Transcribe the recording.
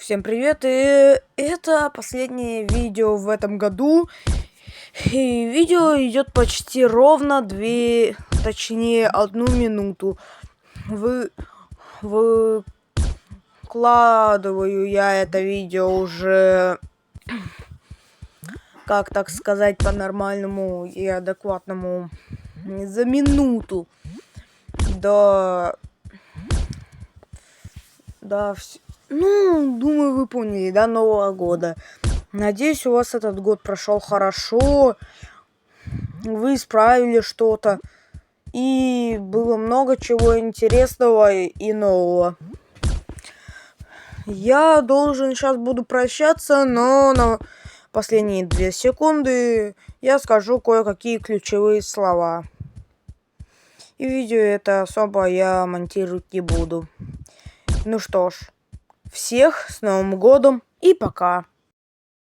Всем привет, и это последнее видео в этом году. И видео идет почти ровно 1 минуту. Выкладываю я это видео уже, как так сказать, по-нормальному и адекватному за минуту до думаю, вы поняли, до Нового года. Надеюсь, у вас этот год прошел хорошо, вы исправили что-то, и было много чего интересного и нового. Я должен сейчас буду прощаться, но на последние 2 секунды я скажу кое-какие ключевые слова. И видео это особо я монтировать не буду. Ну что ж, всех с Новым годом и пока!